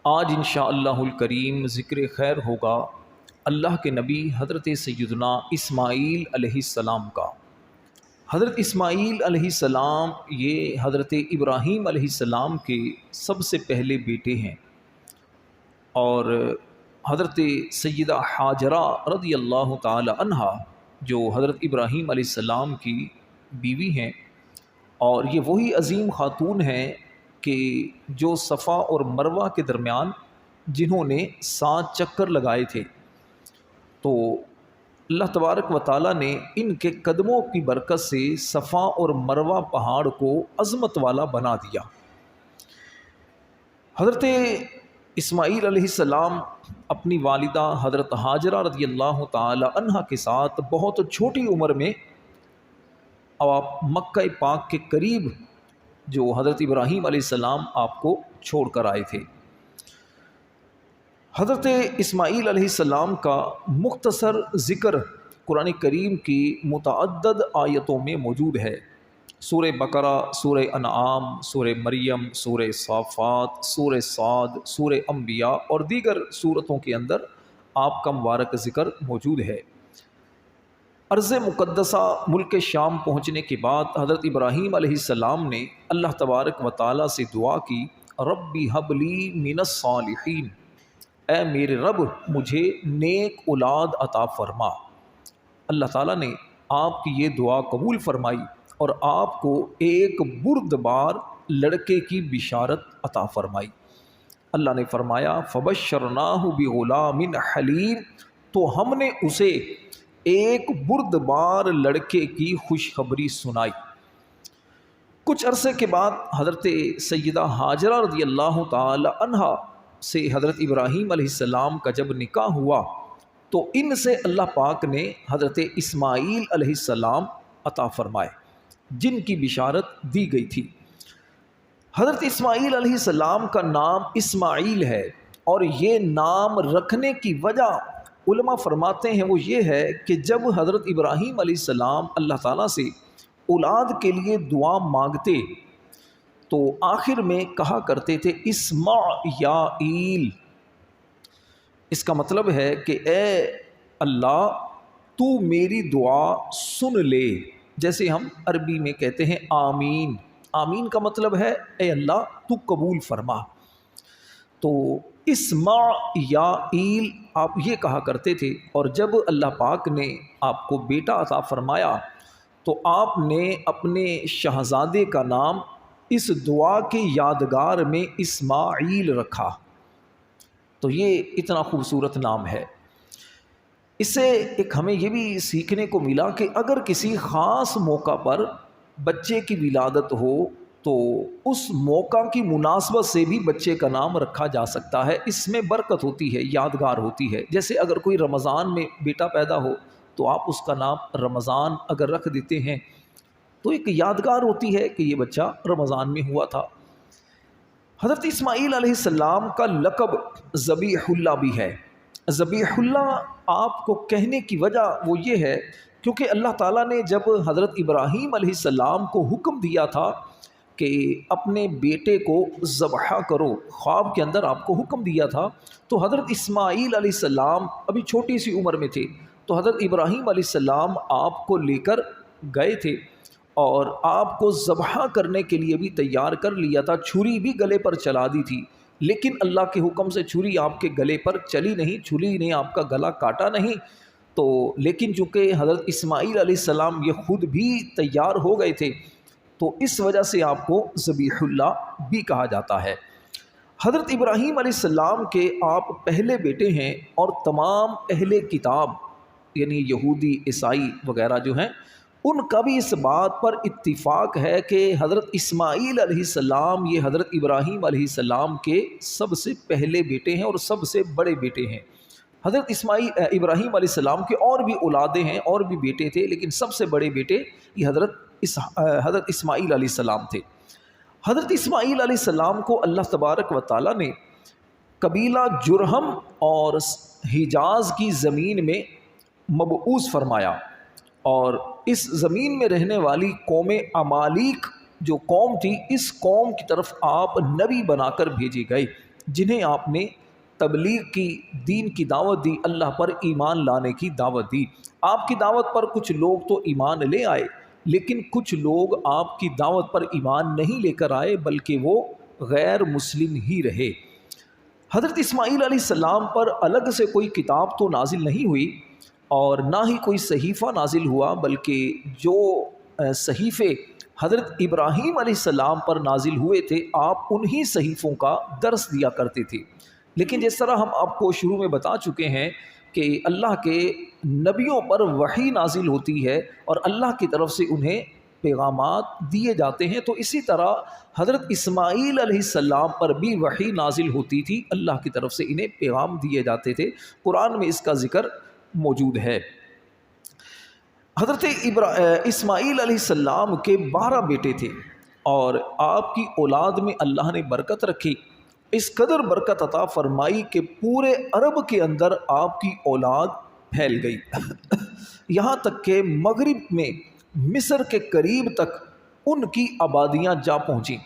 آج انشاءاللہ الکریم ذکر خیر ہوگا اللہ کے نبی حضرت سیدنا اسماعیل علیہ السلام کا۔ حضرت اسماعیل علیہ السلام یہ حضرت ابراہیم علیہ السلام کے سب سے پہلے بیٹے ہیں، اور حضرت سیدہ حاجرہ رضی اللہ تعالی عنہا جو حضرت ابراہیم علیہ السلام کی بیوی ہیں، اور یہ وہی عظیم خاتون ہیں کہ جو صفا اور مروہ کے درمیان جنہوں نے 7 چکر لگائے تھے، تو اللہ تبارک و تعالیٰ نے ان کے قدموں کی برکت سے صفا اور مروہ پہاڑ کو عظمت والا بنا دیا۔ حضرت اسماعیل علیہ السلام اپنی والدہ حضرت حاجرہ رضی اللہ تعالی عنہا کے ساتھ بہت چھوٹی عمر میں آپ مکہ پاک کے قریب جو حضرت ابراہیم علیہ السلام آپ کو چھوڑ کر آئے تھے۔ حضرت اسماعیل علیہ السلام کا مختصر ذکر قرآن کریم کی متعدد آیتوں میں موجود ہے۔ سورہ بقرہ، سورہ انعام، سورہ مریم، سورہ صافات، سورہ صاد، سورہ انبیاء اور دیگر سورتوں کے اندر آپ کا مبارک ذکر موجود ہے۔ ارض مقدسہ ملک شام پہنچنے کے بعد حضرت ابراہیم علیہ السلام نے اللہ تبارک و تعالیٰ سے دعا کی، ربی حب لی من الصالحین، اے میرے رب مجھے نیک اولاد عطا فرما۔ اللہ تعالیٰ نے آپ کی یہ دعا قبول فرمائی اور آپ کو ایک بردبار لڑکے کی بشارت عطا فرمائی۔ اللہ نے فرمایا فبشرناہ بغلام حلیم، تو ہم نے اسے ایک بردبار لڑکے کی خوشخبری سنائی۔ کچھ عرصے کے بعد حضرت سیدہ حاجرہ رضی اللہ تعالی عنہا سے حضرت ابراہیم علیہ السلام کا جب نکاح ہوا تو ان سے اللہ پاک نے حضرت اسماعیل علیہ السلام عطا فرمائے جن کی بشارت دی گئی تھی۔ حضرت اسماعیل علیہ السلام کا نام اسماعیل ہے، اور یہ نام رکھنے کی وجہ علماء فرماتے ہیں وہ یہ ہے کہ جب حضرت ابراہیم علیہ السلام اللہ تعالیٰ سے اولاد کے لیے دعا مانگتے تو آخر میں کہا کرتے تھے اسمع یا ایل۔ اس کا مطلب ہے کہ اے اللہ تو میری دعا سن لے، جیسے ہم عربی میں کہتے ہیں آمین۔ آمین کا مطلب ہے اے اللہ تو قبول فرما۔ تو اسمع یا ایل آپ یہ کہا کرتے تھے، اور جب اللہ پاک نے آپ کو بیٹا عطا فرمایا تو آپ نے اپنے شہزادے کا نام اس دعا کے یادگار میں اسماعیل رکھا۔ تو یہ اتنا خوبصورت نام ہے۔ اس سے ایک ہمیں یہ بھی سیکھنے کو ملا کہ اگر کسی خاص موقع پر بچے کی ولادت ہو تو اس موقع کی مناسبت سے بھی بچے کا نام رکھا جا سکتا ہے، اس میں برکت ہوتی ہے، یادگار ہوتی ہے۔ جیسے اگر کوئی رمضان میں بیٹا پیدا ہو تو آپ اس کا نام رمضان اگر رکھ دیتے ہیں تو ایک یادگار ہوتی ہے کہ یہ بچہ رمضان میں ہوا تھا۔ حضرت اسماعیل علیہ السلام کا لقب ذبیح اللہ بھی ہے۔ ذبیح اللہ آپ کو کہنے کی وجہ وہ یہ ہے کیونکہ اللہ تعالیٰ نے جب حضرت ابراہیم علیہ السلام کو حکم دیا تھا کہ اپنے بیٹے کو ذبح کرو، خواب کے اندر آپ کو حکم دیا تھا، تو حضرت اسماعیل علیہ السلام ابھی چھوٹی سی عمر میں تھے، تو حضرت ابراہیم علیہ السلام آپ کو لے کر گئے تھے اور آپ کو ذبح کرنے کے لیے بھی تیار کر لیا تھا، چھری بھی گلے پر چلا دی تھی، لیکن اللہ کے حکم سے چھری آپ کے گلے پر چلی نہیں، چھری نے آپ کا گلا کاٹا نہیں۔ تو لیکن چونکہ حضرت اسماعیل علیہ السلام یہ خود بھی تیار ہو گئے تھے تو اس وجہ سے آپ کو ذبیح اللہ بھی کہا جاتا ہے۔ حضرت ابراہیم علیہ السلام کے آپ پہلے بیٹے ہیں، اور تمام اہل کتاب یعنی یہودی، عیسائی وغیرہ جو ہیں ان کا بھی اس بات پر اتفاق ہے کہ حضرت اسماعیل علیہ السلام یہ حضرت ابراہیم علیہ السلام کے سب سے پہلے بیٹے ہیں اور سب سے بڑے بیٹے ہیں۔ حضرت ابراہیم علیہ السلام کے اور بھی اولادیں ہیں، اور بھی بیٹے تھے، لیکن سب سے بڑے بیٹے یہ حضرت اسماعیل علیہ السلام تھے۔ حضرت اسماعیل علیہ السلام کو اللہ تبارک و تعالیٰ نے قبیلہ جرہم اور حجاز کی زمین میں مبعوث فرمایا، اور اس زمین میں رہنے والی قوم امالیک جو قوم تھی، اس قوم کی طرف آپ نبی بنا کر بھیجے گئے، جنہیں آپ نے تبلیغ کی، دین کی دعوت دی، اللہ پر ایمان لانے کی دعوت دی۔ آپ کی دعوت پر کچھ لوگ تو ایمان لے آئے، لیکن کچھ لوگ آپ کی دعوت پر ایمان نہیں لے کر آئے، بلکہ وہ غیر مسلم ہی رہے۔ حضرت اسماعیل علیہ السلام پر الگ سے کوئی کتاب تو نازل نہیں ہوئی اور نہ ہی کوئی صحیفہ نازل ہوا، بلکہ جو صحیفے حضرت ابراہیم علیہ السلام پر نازل ہوئے تھے، آپ انہی صحیفوں کا درس دیا کرتے تھے۔ لیکن جس طرح ہم آپ کو شروع میں بتا چکے ہیں کہ اللہ کے نبیوں پر وحی نازل ہوتی ہے اور اللہ کی طرف سے انہیں پیغامات دیے جاتے ہیں، تو اسی طرح حضرت اسماعیل علیہ السلام پر بھی وحی نازل ہوتی تھی، اللہ کی طرف سے انہیں پیغام دیے جاتے تھے۔ قرآن میں اس کا ذکر موجود ہے۔ حضرت اسماعیل علیہ السلام کے 12 بیٹے تھے اور آپ کی اولاد میں اللہ نے برکت رکھی، اس قدر برکت عطا فرمائی کہ پورے عرب کے اندر آپ کی اولاد پھیل گئی، یہاں تک کہ مغرب میں مصر کے قریب تک ان کی آبادیاں جا پہنچیں،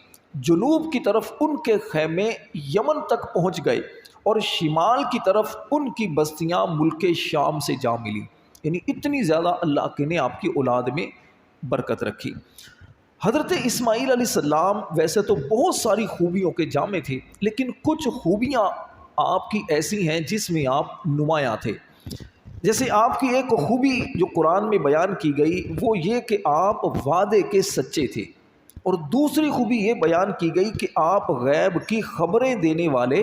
جنوب کی طرف ان کے خیمے یمن تک پہنچ گئے اور شمال کی طرف ان کی بستیاں ملک شام سے جا ملی۔ یعنی اتنی زیادہ اللہ نے آپ کی اولاد میں برکت رکھی۔ حضرت اسماعیل علیہ السلام ویسے تو بہت ساری خوبیوں کے جامع تھے، لیکن کچھ خوبیاں آپ کی ایسی ہیں جس میں آپ نمایاں تھے۔ جیسے آپ کی ایک خوبی جو قرآن میں بیان کی گئی وہ یہ کہ آپ وعدے کے سچے تھے، اور دوسری خوبی یہ بیان کی گئی کہ آپ غیب کی خبریں دینے والے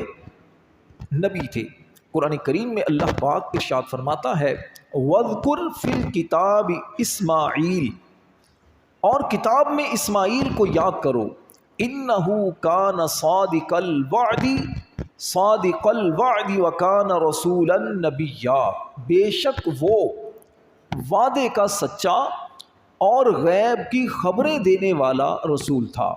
نبی تھے۔ قرآن کریم میں اللہ پاک ارشاد فرماتا ہے وَاذْكُرْ فِي الْكِتَابِ اسماعیل، اور کتاب میں اسماعیل کو یاد کرو، اِنَّهُ كَانَ صَادِقَ الْوَعْدِ وَكَانَ رَسُولًا نَبِيًّا، بے شک وہ وعدے کا سچا اور غیب کی خبریں دینے والا رسول تھا۔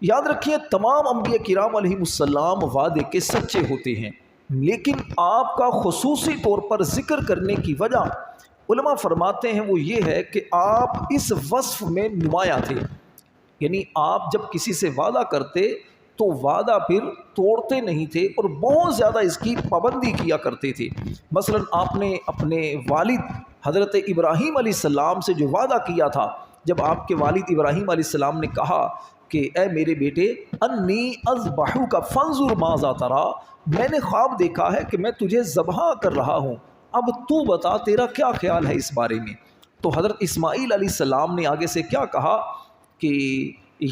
یاد رکھیے تمام انبیاء کرام علیہ السلام وعدے کے سچے ہوتے ہیں، لیکن آپ کا خصوصی طور پر ذکر کرنے کی وجہ علماء فرماتے ہیں وہ یہ ہے کہ آپ اس وصف میں نمایاں تھے، یعنی آپ جب کسی سے وعدہ کرتے تو وعدہ پھر توڑتے نہیں تھے اور بہت زیادہ اس کی پابندی کیا کرتے تھے۔ مثلا آپ نے اپنے والد حضرت ابراہیم علیہ السلام سے جو وعدہ کیا تھا، جب آپ کے والد ابراہیم علیہ السلام نے کہا کہ اے میرے بیٹے انی اذبحک فانظر ماذا تری، میں نے خواب دیکھا ہے کہ میں تجھے ذبح کر رہا ہوں، اب تو بتا تیرا کیا خیال ہے اس بارے میں۔ تو حضرت اسماعیل علیہ السلام نے آگے سے کیا کہا کہ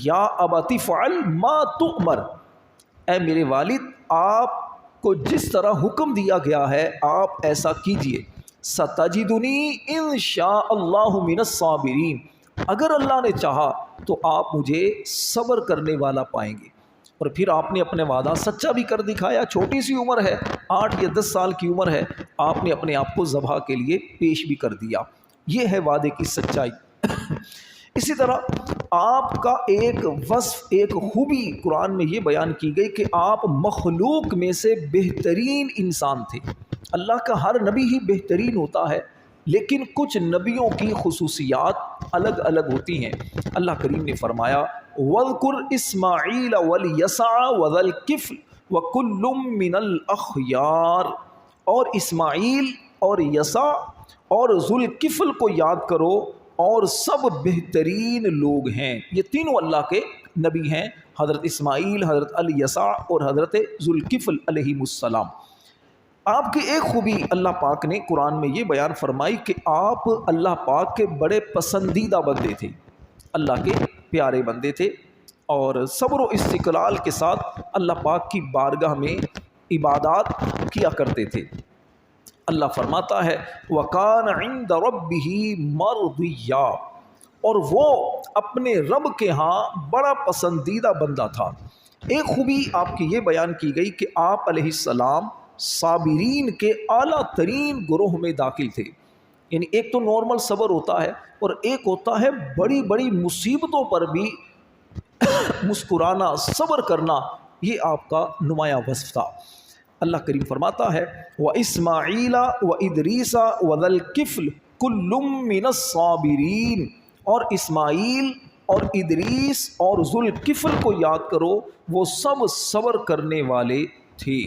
یا ابت فعل ما تؤمر، اے میرے والد آپ کو جس طرح حکم دیا گیا ہے آپ ایسا کیجئے، ستجدنی ان شاء اللہ من الصابرین، اگر اللہ نے چاہا تو آپ مجھے صبر کرنے والا پائیں گے۔ اور پھر آپ نے اپنے وعدہ سچا بھی کر دکھایا، چھوٹی سی عمر ہے، 8 یا 10 سال کی عمر ہے، آپ نے اپنے آپ کو ذبح کے لیے پیش بھی کر دیا۔ یہ ہے وعدے کی سچائی۔ اسی طرح آپ کا ایک وصف، ایک خوبی قرآن میں یہ بیان کی گئی کہ آپ مخلوق میں سے بہترین انسان تھے۔ اللہ کا ہر نبی ہی بہترین ہوتا ہے، لیکن کچھ نبیوں کی خصوصیات الگ الگ ہوتی ہیں۔ اللہ کریم نے فرمایا وَاذْكُرْ إِسْمَاعِيلَ وَالْيَسَعَ وَذَا الْكِفْلِ وَكُلٌّ مِّنَ الْأَخْيَارِ، اور اسماعیل اور یسع اور ذوالکفل کو یاد کرو، اور سب بہترین لوگ ہیں۔ یہ تینوں اللہ کے نبی ہیں، حضرت اسماعیل، حضرت الیسع اور حضرت ذوالکفل علیہ السلام۔ آپ کی ایک خوبی اللہ پاک نے قرآن میں یہ بیان فرمائی کہ آپ اللہ پاک کے بڑے پسندیدہ بندے تھے، اللہ کے پیارے بندے تھے، اور صبر و استقلال کے ساتھ اللہ پاک کی بارگاہ میں عبادات کیا کرتے تھے۔ اللہ فرماتا ہے وَكَانَ عِندَ رَبِّهِ مَرْضِيًّا، اور وہ اپنے رب کے ہاں بڑا پسندیدہ بندہ تھا۔ ایک خوبی آپ کی یہ بیان کی گئی کہ آپ علیہ السلام صابرین کے اعلیٰ ترین گروہ میں داخل تھے۔ یعنی ایک تو نارمل صبر ہوتا ہے اور ایک ہوتا ہے بڑی بڑی مصیبتوں پر بھی مسکرانا، صبر کرنا، یہ آپ کا نمایاں وصف تھا۔ اللہ کریم فرماتا ہے وَإِسْمَاعِيلَ وَإِدْرِيسَ وَذَا الْكِفْلِ کل من الصابرین، اور اسماعیل اور ادریس اور ذوالکفل کو یاد کرو، وہ سب صبر کرنے والے تھے۔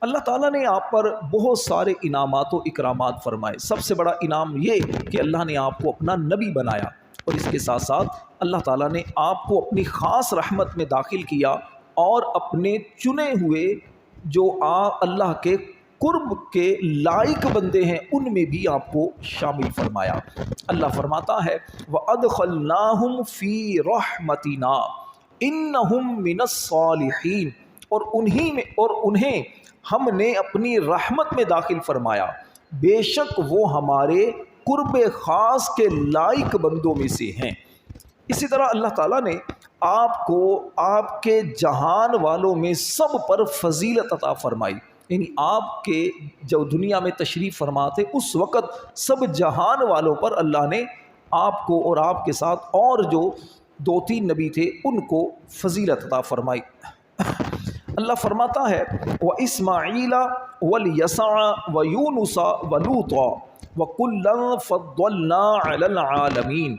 اللہ تعالیٰ نے آپ پر بہت سارے انعامات و اکرامات فرمائے۔ سب سے بڑا انعام یہ کہ اللہ نے آپ کو اپنا نبی بنایا، اور اس کے ساتھ ساتھ اللہ تعالیٰ نے آپ کو اپنی خاص رحمت میں داخل کیا، اور اپنے چنے ہوئے جو اللہ کے قرب کے لائق بندے ہیں ان میں بھی آپ کو شامل فرمایا۔ اللہ فرماتا ہے وَأَدْخَلْنَاهُمْ فِي رَحْمَتِنَا إِنَّهُمْ مِنَ الصَّالِحِينَ، اور انہیں ہم نے اپنی رحمت میں داخل فرمایا، بے شک وہ ہمارے قرب خاص کے لائق بندوں میں سے ہیں۔ اسی طرح اللہ تعالیٰ نے آپ کو آپ کے جہان والوں میں سب پر فضیلت عطا فرمائی، یعنی آپ کے جو دنیا میں تشریف فرماتے اس وقت سب جہان والوں پر اللہ نے آپ کو اور آپ کے ساتھ اور جو 2-3 نبی تھے ان کو فضیلت عطا فرمائی۔ اللہ فرماتا ہے وَإِسْمَاعِيلَ وَالْيَسَعَ وَيُونُسَ وَلُوطَ وَكُلًّا فَضَّلْنَا عَلَى الْعَالَمِينَ،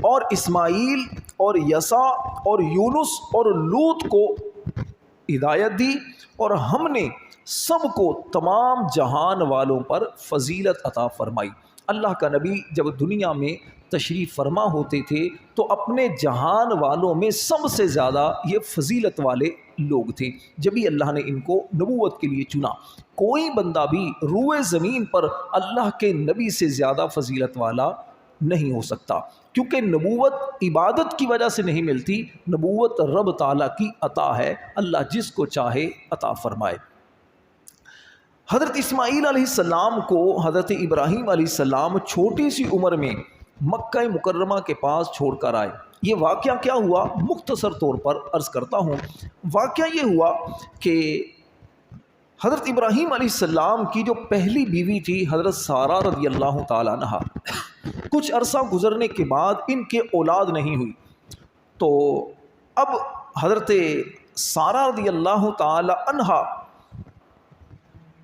اور اسماعیل اور یسع اور یونس اور لوط کو ہدایت دی، اور ہم نے سب کو تمام جہان والوں پر فضیلت عطا فرمائی۔ اللہ کا نبی جب دنیا میں تشریف فرما ہوتے تھے تو اپنے جہان والوں میں سب سے زیادہ یہ فضیلت والے لوگ تھے، جبھی اللہ نے ان کو نبوت کے لیے چنا۔ کوئی بندہ بھی روئے زمین پر اللہ کے نبی سے زیادہ فضیلت والا نہیں ہو سکتا، کیونکہ نبوت عبادت کی وجہ سے نہیں ملتی، نبوت رب تعالیٰ کی عطا ہے، اللہ جس کو چاہے عطا فرمائے۔ حضرت اسماعیل علیہ السلام کو حضرت ابراہیم علیہ السلام چھوٹی سی عمر میں مکہ مکرمہ کے پاس چھوڑ کر آئے۔ یہ واقعہ کیا ہوا مختصر طور پر عرض کرتا ہوں۔ واقعہ یہ ہوا کہ حضرت ابراہیم علیہ السلام کی جو پہلی بیوی تھی حضرت سارہ رضی اللہ تعالیٰ عنہا، کچھ عرصہ گزرنے کے بعد ان کے اولاد نہیں ہوئی، تو اب حضرت سارہ رضی اللہ تعالیٰ عنہا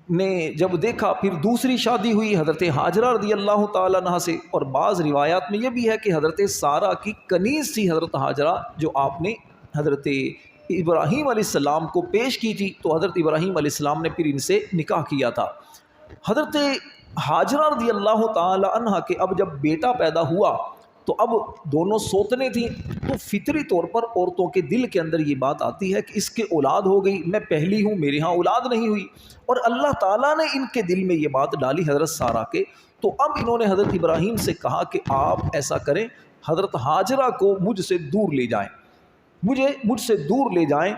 نے جب دیکھا، پھر دوسری شادی ہوئی حضرت ہاجرہ رضی اللہ تعالیٰ عنہ سے، اور بعض روایات میں یہ بھی ہے کہ حضرت سارہ کی کنیز تھی حضرت ہاجرہ، جو آپ نے حضرت ابراہیم علیہ السلام کو پیش کی تھی، تو حضرت ابراہیم علیہ السلام نے پھر ان سے نکاح کیا تھا۔ حضرت ہاجرہ رضی اللہ تعالیٰ عنہ کے اب جب بیٹا پیدا ہوا تو اب دونوں سوتنے تھیں، تو فطری طور پر عورتوں کے دل کے اندر یہ بات آتی ہے کہ اس کے اولاد ہو گئی، میں پہلی ہوں، میرے ہاں اولاد نہیں ہوئی، اور اللہ تعالیٰ نے ان کے دل میں یہ بات ڈالی حضرت سارہ کے، تو اب انہوں نے حضرت ابراہیم سے کہا کہ آپ ایسا کریں، حضرت ہاجرہ کو مجھ سے دور لے جائیں، مجھ سے دور لے جائیں۔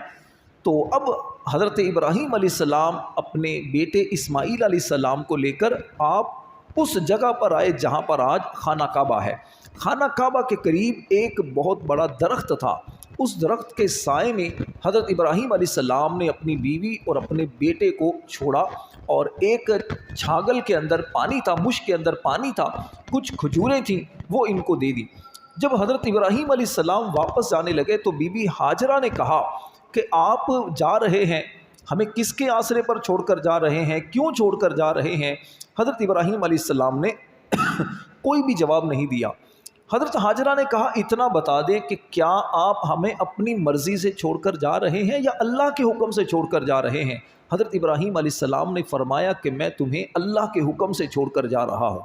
تو اب حضرت ابراہیم علیہ السلام اپنے بیٹے اسماعیل علیہ السلام کو لے کر آپ اس جگہ پر آئے جہاں پر آج خانہ کعبہ ہے۔ خانہ کعبہ کے قریب ایک بہت بڑا درخت تھا، اس درخت کے سائے میں حضرت ابراہیم علیہ السلام نے اپنی بیوی اور اپنے بیٹے کو چھوڑا، اور ایک چھاگل کے اندر پانی تھا، مشک کے اندر پانی تھا، کچھ کھجوریں تھیں، وہ ان کو دے دی۔ جب حضرت ابراہیم علیہ السلام واپس جانے لگے تو بی بی ہاجرہ نے کہا کہ آپ جا رہے ہیں، ہمیں کس کے آسرے پر چھوڑ کر جا رہے ہیں، کیوں چھوڑ کر جا رہے ہیں؟ حضرت ابراہیم علیہ السلام نے کوئی بھی جواب نہیں دیا۔ حضرت ہاجرہ نے کہا اتنا بتا دیں کہ کیا آپ ہمیں اپنی مرضی سے چھوڑ کر جا رہے ہیں یا اللہ کے حکم سے چھوڑ کر جا رہے ہیں؟ حضرت ابراہیم علیہ السلام نے فرمایا کہ میں تمہیں اللہ کے حکم سے چھوڑ کر جا رہا ہوں۔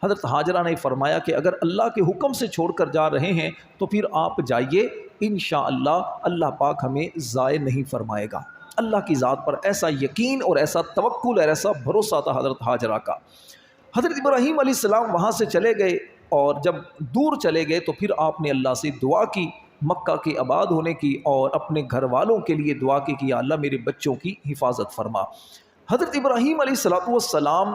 حضرت ہاجرہ نے فرمایا کہ اگر اللہ کے حکم سے چھوڑ کر جا رہے ہیں تو پھر آپ جائیے، انشاءاللہ اللہ پاک ہمیں ضائع نہیں فرمائے گا۔ اللہ کی ذات پر ایسا یقین اور ایسا توکل اور ایسا بھروسہ تھا حضرت ہاجرہ کا۔ حضرت ابراہیم علیہ السلام وہاں سے چلے گئے، اور جب دور چلے گئے تو پھر آپ نے اللہ سے دعا کی، مکہ کے آباد ہونے کی، اور اپنے گھر والوں کے لیے دعا کی کہ یا اللہ میرے بچوں کی حفاظت فرما۔ حضرت ابراہیم علیہ السلام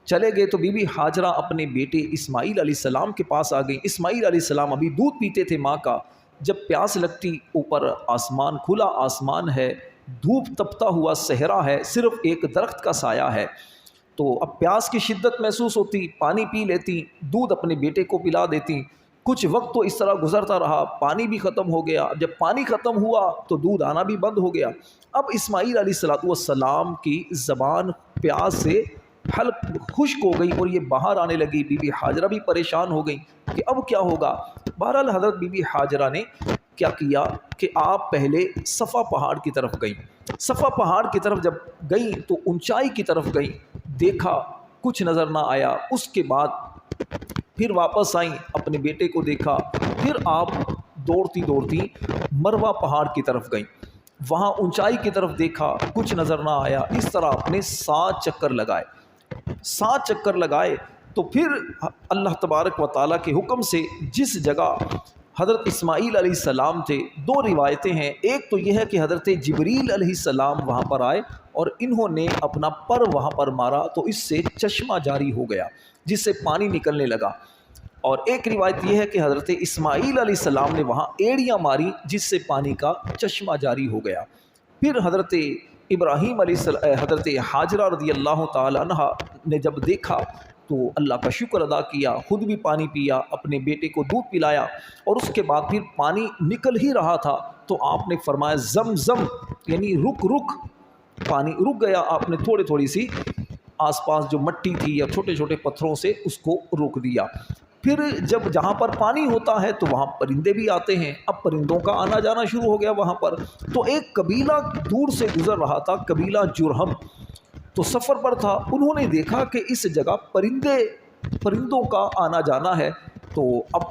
چلے گئے تو بی بی ہاجرہ اپنے بیٹے اسماعیل علیہ السلام کے پاس آ گئی۔ اسماعیل علیہ السلام ابھی دودھ پیتے تھے ماں کا، جب پیاس لگتی، اوپر آسمان کھلا آسمان ہے، دھوپ تپتا ہوا صحرا ہے، صرف ایک درخت کا سایہ ہے، تو اب پیاس کی شدت محسوس ہوتی، پانی پی لیتی، دودھ اپنے بیٹے کو پلا دیتی۔ کچھ وقت تو اس طرح گزرتا رہا، پانی بھی ختم ہو گیا، جب پانی ختم ہوا تو دودھ آنا بھی بند ہو گیا۔ اب اسماعیل علیہ السلام کی زبان پیاس سے حلق خشک ہو گئی اور یہ باہر آنے لگی۔ بی بی حاجرہ بھی پریشان ہو گئی کہ اب کیا ہوگا۔ بہرحال حضرت بی بی حاجرہ نے کیا کیا کہ آپ پہلے صفا پہاڑ کی طرف گئیں۔ صفا پہاڑ کی طرف جب گئیں تو اونچائی کی طرف گئیں، دیکھا کچھ نظر نہ آیا۔ اس کے بعد پھر واپس آئیں، اپنے بیٹے کو دیکھا، پھر آپ دوڑتی دوڑتی مروہ پہاڑ کی طرف گئیں، وہاں اونچائی کی طرف دیکھا کچھ نظر نہ آیا۔ اس طرح آپ نے 7 چکر لگائے۔ 7 چکر لگائے تو پھر اللہ تبارک و تعالیٰ کے حکم سے جس جگہ حضرت اسماعیل علیہ السلام تھے، 2 روایتیں ہیں۔ ایک تو یہ ہے کہ حضرت جبریل علیہ السلام وہاں پر آئے اور انہوں نے اپنا پر وہاں پر مارا تو اس سے چشمہ جاری ہو گیا جس سے پانی نکلنے لگا۔ اور ایک روایت یہ ہے کہ حضرت اسماعیل علیہ السلام نے وہاں ایڑیاں ماری جس سے پانی کا چشمہ جاری ہو گیا۔ پھر حضرت ابراہیم حضرت حاجرہ رضی اللہ تعالی عنہ نے جب دیکھا تو اللہ کا شکر ادا کیا، خود بھی پانی پیا، اپنے بیٹے کو دودھ پلایا، اور اس کے بعد پھر پانی نکل ہی رہا تھا تو آپ نے فرمایا زم زم، یعنی رک رک، پانی رک گیا۔ آپ نے تھوڑی سی آس پاس جو مٹی تھی یا چھوٹے چھوٹے پتھروں سے اس کو روک دیا۔ پھر جب جہاں پر پانی ہوتا ہے تو وہاں پرندے بھی آتے ہیں، اب پرندوں کا آنا جانا شروع ہو گیا وہاں پر۔ تو ایک قبیلہ دور سے گزر رہا تھا، قبیلہ جرہم، تو سفر پر تھا، انہوں نے دیکھا کہ اس جگہ پرندوں کا آنا جانا ہے۔ تو اب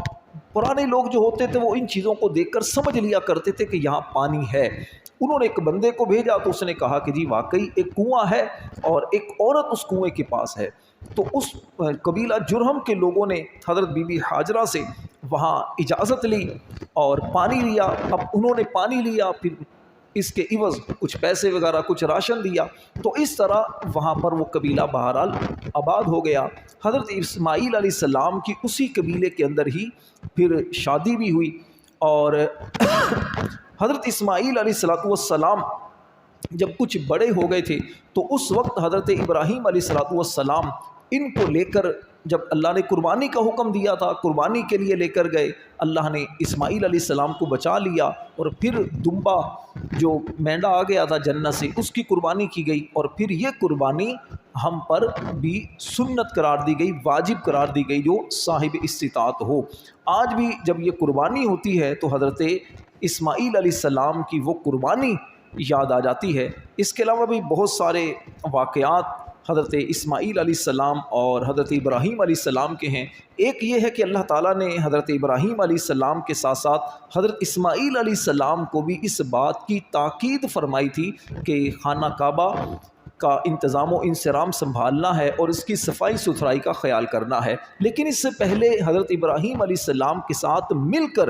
پرانے لوگ جو ہوتے تھے وہ ان چیزوں کو دیکھ کر سمجھ لیا کرتے تھے کہ یہاں پانی ہے۔ انہوں نے ایک بندے کو بھیجا تو اس نے کہا کہ جی واقعی ایک کنواں ہے اور ایک عورت اس کنویں کے پاس ہے۔ تو اس قبیلہ جرہم کے لوگوں نے حضرت بی بی حاجرہ سے وہاں اجازت لی اور پانی لیا۔ اب انہوں نے پانی لیا، پھر اس کے عوض کچھ پیسے وغیرہ کچھ راشن دیا، تو اس طرح وہاں پر وہ قبیلہ بہرحال آباد ہو گیا۔ حضرت اسماعیل علیہ السلام کی اسی قبیلے کے اندر ہی پھر شادی بھی ہوئی، اور حضرت اسماعیل علیہ السلام جب کچھ بڑے ہو گئے تھے تو اس وقت حضرت ابراہیم علیہ السلام ان کو لے کر، جب اللہ نے قربانی کا حکم دیا تھا، قربانی کے لیے لے کر گئے، اللہ نے اسماعیل علیہ السلام کو بچا لیا، اور پھر دمبا جو مینڈا آ گیا تھا جنت سے اس کی قربانی کی گئی، اور پھر یہ قربانی ہم پر بھی سنت قرار دی گئی، واجب قرار دی گئی جو صاحب استطاعت ہو۔ آج بھی جب یہ قربانی ہوتی ہے تو حضرت اسماعیل علیہ السلام کی وہ قربانی یاد آ جاتی ہے۔ اس کے علاوہ بھی بہت سارے واقعات حضرت اسماعیل علیہ السلام اور حضرت ابراہیم علیہ السلام کے ہیں۔ ایک یہ ہے کہ اللہ تعالیٰ نے حضرت ابراہیم علیہ السلام کے ساتھ ساتھ حضرت اسماعیل علیہ السلام کو بھی اس بات کی تاکید فرمائی تھی کہ خانہ کعبہ کا انتظام و انصرام سنبھالنا ہے اور اس کی صفائی ستھرائی کا خیال کرنا ہے۔ لیکن اس سے پہلے حضرت ابراہیم علیہ السلام کے ساتھ مل کر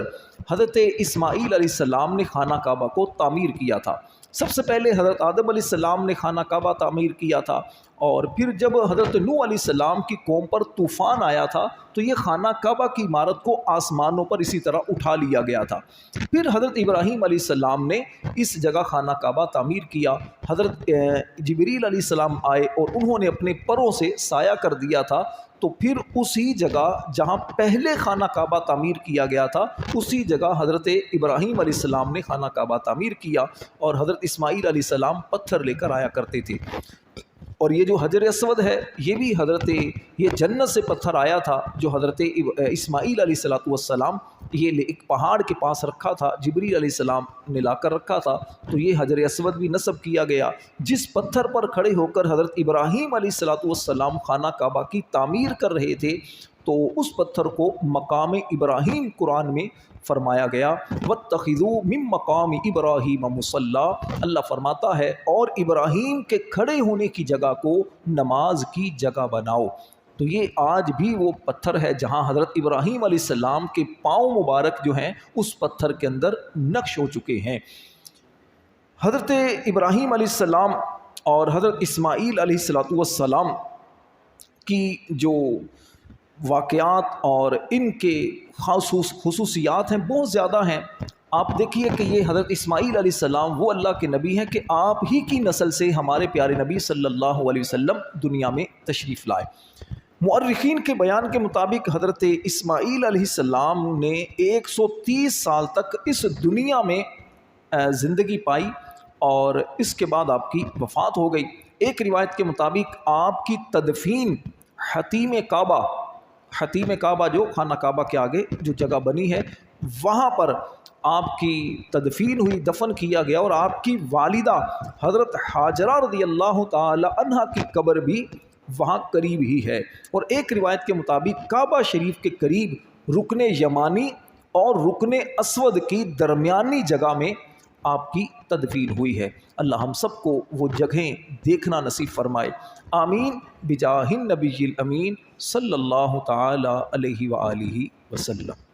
حضرت اسماعیل علیہ السلام نے خانہ کعبہ کو تعمیر کیا تھا۔ سب سے پہلے حضرت آدم علیہ السلام نے خانہ کعبہ تعمیر کیا تھا، اور پھر جب حضرت نوح علیہ السلام کی قوم پر طوفان آیا تھا تو یہ خانہ کعبہ کی عمارت کو آسمانوں پر اسی طرح اٹھا لیا گیا تھا۔ پھر حضرت ابراہیم علیہ السلام نے اس جگہ خانہ کعبہ تعمیر کیا۔ حضرت جبریل علیہ السلام آئے اور انہوں نے اپنے پروں سے سایہ کر دیا تھا، تو پھر اسی جگہ جہاں پہلے خانہ کعبہ تعمیر کیا گیا تھا اسی جگہ حضرت ابراہیم علیہ السلام نے خانہ کعبہ تعمیر کیا، اور حضرت اسماعیل علیہ السلام پتھر لے کر آیا کرتے تھے۔ اور یہ جو حجر اسود ہے یہ بھی یہ جنت سے پتھر آیا تھا جو حضرت اسماعیل علیہ السلام یہ ایک پہاڑ کے پاس رکھا تھا، جبریل علیہ السلام نے لا کر رکھا تھا، تو یہ حجر اسود بھی نصب کیا گیا۔ جس پتھر پر کھڑے ہو کر حضرت ابراہیم علیہ السلام خانہ کعبہ کی تعمیر کر رہے تھے تو اس پتھر کو مقام ابراہیم قرآن میں فرمایا گیا، وَاتَّخِذُوا مِن مَّقَامِ إِبْرَاهِيمَ مُصَلًّى، اللہ فرماتا ہے اور ابراہیم کے کھڑے ہونے کی جگہ کو نماز کی جگہ بناؤ۔ تو یہ آج بھی وہ پتھر ہے جہاں حضرت ابراہیم علیہ السلام کے پاؤں مبارک جو ہیں اس پتھر کے اندر نقش ہو چکے ہیں۔ حضرت ابراہیم علیہ السلام اور حضرت اسماعیل علیہ السلام کی جو واقعات اور ان کے خصوصیات ہیں بہت زیادہ ہیں۔ آپ دیکھیے کہ یہ حضرت اسماعیل علیہ السلام وہ اللہ کے نبی ہیں کہ آپ ہی کی نسل سے ہمارے پیارے نبی صلی اللہ علیہ وسلم دنیا میں تشریف لائے۔ مؤرخین کے بیان کے مطابق حضرت اسماعیل علیہ السلام نے 130 سال تک اس دنیا میں زندگی پائی، اور اس کے بعد آپ کی وفات ہو گئی۔ ایک روایت کے مطابق آپ کی تدفین حتیم کعبہ جو خانہ کعبہ کے آگے جو جگہ بنی ہے وہاں پر آپ کی تدفین ہوئی، دفن کیا گیا، اور آپ کی والدہ حضرت حاجرہ رضی اللہ تعالی عنہا کی قبر بھی وہاں قریب ہی ہے۔ اور ایک روایت کے مطابق کعبہ شریف کے قریب رکن یمانی اور رکن اسود کی درمیانی جگہ میں آپ کی تدفین ہوئی ہے۔ اللہ ہم سب کو وہ جگہیں دیکھنا نصیب فرمائے، آمین بجاہ النبی الامین صلی اللہ تعالی علیہ وآلہ وسلم۔